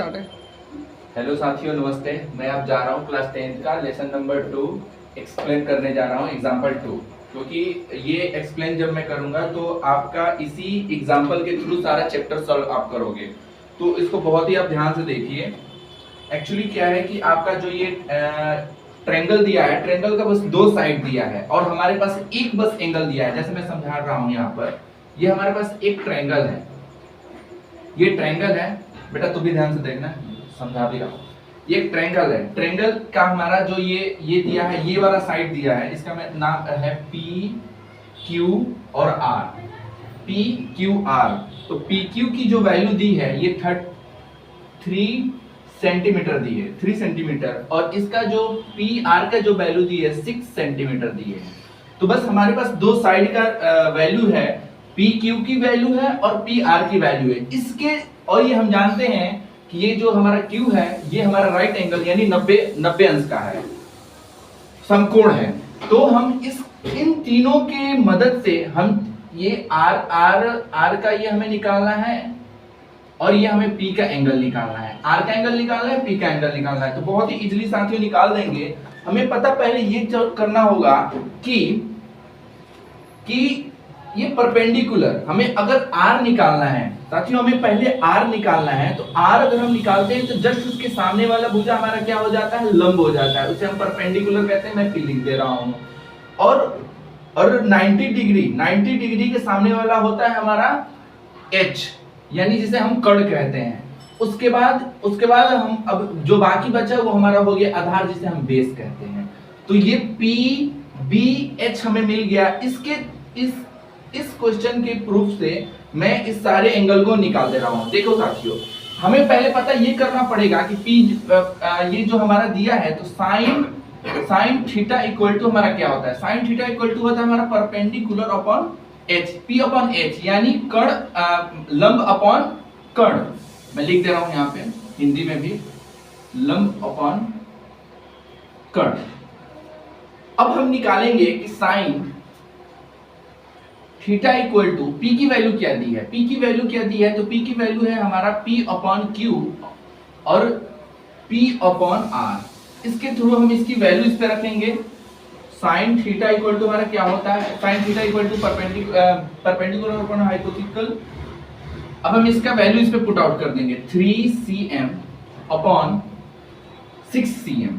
Start है। Hello साथियों, नमस्ते। मैं अब जा रहा हूँ क्लास 10th का लेसन नंबर 2 एक्सप्लेन करने जा रहा हूँ, एग्जाम्पल 2। क्योंकि ये एक्सप्लेन जब मैं करूँगा तो आपका इसी एग्जाम्पल के थ्रू सारा चैप्टर सॉल्व आप करोगे, तो इसको बहुत ही आप ध्यान से देखिए। एक्चुअली क्या है कि आपका जो ये ट्रायंगल दिया है, ट्रायंगल का बस दो साइड दिया है और हमारे पास एक बस एंगल दिया है। जैसे मैं समझा रहा हूँ यहाँ पर, ये हमारे पास एक ट्रायंगल है, ये ट्रायंगल है बेटा, तू भी ध्यान से देखना, समझा भी रहा हूँ। ये एक ट्रायंगल है, ट्रायंगल का हमारा जो ये दिया है, ये वाला साइड दिया है, इसका मैं नाम है पी क्यू और आर, पी क्यू आर। तो पी क्यू की जो वैल्यू दी है ये 3 सेंटीमीटर दी है, 3 सेंटीमीटर, और इसका जो पी आर का जो वैल्यू दी है 6 सेंटीमीटर दी है। तो बस हमारे पास दो साइड का वैल्यू है, पी क्यू की वैल्यू है और पी आर की वैल्यू है इसके। और ये हम जानते हैं कि ये जो हमारा क्यू है ये हमारा राइट एंगल यानी 90 अंश का है, समकोण है। तो हम इन तीनों के मदद से हम ये आर का ये हमें निकालना है और ये हमें पी का एंगल निकालना है, आर का एंगल निकालना है, पी का एंगल निकालना है। तो बहुत ही इजीली साथियों निकाल देंगे। हमें पता पहले ये करना होगा कि ये परपेंडिकुलर, हमें अगर आर निकालना है साथियों, हमें पहले आर निकालना है। तो आर अगर हम निकालते हैं तो जस्ट उसके सामने वाला भुजा हमारा क्या हो जाता है, लंब हो जाता है, उसे हम परपेंडिकुलर कहते हैं। मैं पी लिख दे रहा हूं। और 90 डिग्री के सामने वाला होता है हमारा एच, यानी जिसे हम कर्ण कहते हैं। उसके बाद हम अब जो बाकी बचा वो हमारा हो गया आधार, जिसे हम बेस कहते हैं। तो ये पी बी एच हमें मिल गया। इस क्वेश्चन के प्रूफ से मैं इस सारे एंगल को निकाल दे रहा हूं। देखो साथियों, हमें पहले पता ये करना पड़ेगा कि पी ये जो हमारा दिया है, तो साइन थीटा इक्वल टू हमारा क्या होता है, साइन थीटा इक्वल टू होता है हमारा perpendicular upon H, P upon H, यानी कर्ण लंब अपॉन कर्ण। मैं लिख दे रहा हूं यहाँ पे हिंदी में भी, लंब अपॉन कर्ण। अब हम निकालेंगे कि sine theta equal to, P की वैल्यू क्या दी है, पी की वैल्यू क्या दी है, तो पी की वैल्यू है हमारा पी अपॉन क्यू और पी अपॉन आर। इसके थ्रू हम इसकी वैल्यू इस पे रखेंगे। साइन थीटा इक्वल टू हमारा क्या होता है, sine theta equal to perpendicular upon hypothetical. अब हम इसका वैल्यू इस पे पुट आउट कर देंगे, 3 cm upon 6 cm,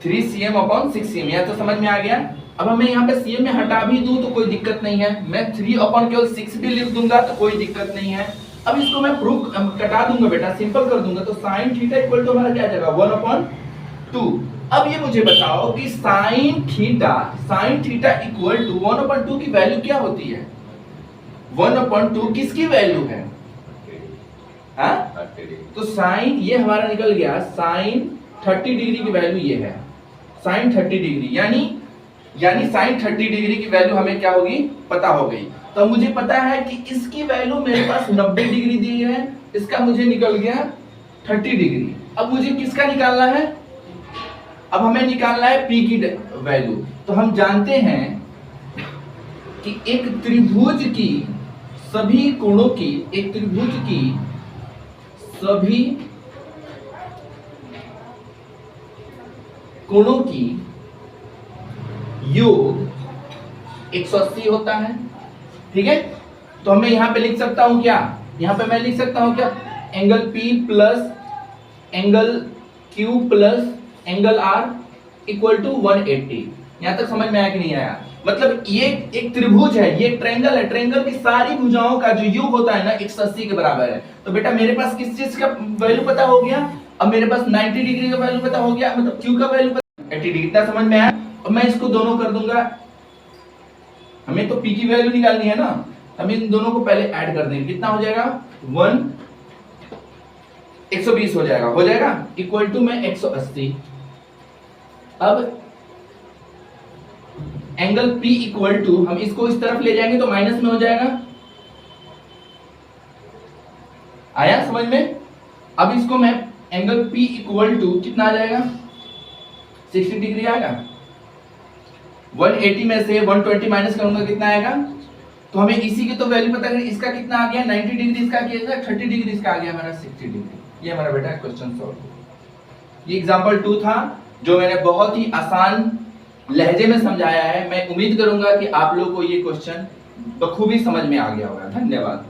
3 cm upon 6 cm। यह तो समझ में आ गया। अब हमें यहाँ पे cm में हटा भी दूं तो कोई दिक्कत नहीं है, मैं 3 अपॉन केवल 6 भी लिख दूंगा तो कोई दिक्कत नहीं है। अब इसको मैं प्रूफ कटा दूंगा बेटा, सिंपल कर दूंगा। तो साइन थीटा इक्वल टू हमारा क्या आ जाएगा, 1/2। अब ये मुझे बताओ कि साइन थीटा इक्वल टू 1/2 की वैल्यू क्या होती है, 1/2 किसकी वैल्यू है, हाँ? तो साइन ये हमारा निकल गया, साइन 30 डिग्री की वैल्यू ये है, साइन 30 डिग्री, यानी साइन 30 डिग्री की वैल्यू हमें क्या होगी, पता हो गई। तो मुझे पता है कि इसकी वैल्यू मेरे पास 90 डिग्री दी है, इसका मुझे निकल गया 30 डिग्री। अब मुझे किसका निकालना है, अब हमें निकालना है पी की वैल्यू। तो हम जानते हैं कि एक त्रिभुज की सभी कोणों की, एक त्रिभुज की सभी कोणों की योग 180 होता है, ठीक है। तो हमें यहां पे लिख सकता हूं क्या, यहां पे मैं लिख सकता हूं क्या, angle P plus angle Q plus angle R equal to 180। यहां तक समझ में आया कि नहीं आया? मतलब ये एक त्रिभुज है, ये ट्रायंगल है, ट्रायंगल की सारी भुजाओं का जो योग होता है ना 180 के बराबर है। तो बेटा मेरे पास किस चीज का वैल्यू पता हो गया, अब मेरे पास 90 डिग्री का वैल्यू पता हो गया, मतलब Q का वैल्यू 80 डिग्री। इतना समझ में आया? अब मैं इसको दोनों कर दूंगा, हमें तो P की वैल्यू निकालनी है ना, हम इन दोनों को पहले ऐड कर देंगे। कितना हो जाएगा, 120 हो जाएगा इक्वल टू में 180। अब एंगल P इक्वल टू, हम इसको इस तरफ ले जाएंगे तो माइनस में हो जाएगा, आया समझ में? अब इसको मैं एंगल P इक्वल टू कितना आ जाएगा, 60 डिग्री आएगा। 180 में से 120 माइनस करूंगा कितना आएगा, तो हमें इसी की तो वैल्यू पता करें, इसका कितना आ गया 90 डिग्री, इसका किया 30 डिग्री, इसका आ गया हमारा 60 डिग्री। ये हमारा बेटा क्वेश्चन सॉल्व। ये एग्जांपल 2 था जो मैंने बहुत ही आसान लहजे में समझाया है। मैं उम्मीद करूंगा कि आप लोग को ये क्वेश्चन बखूबी समझ में आ गया होगा। धन्यवाद।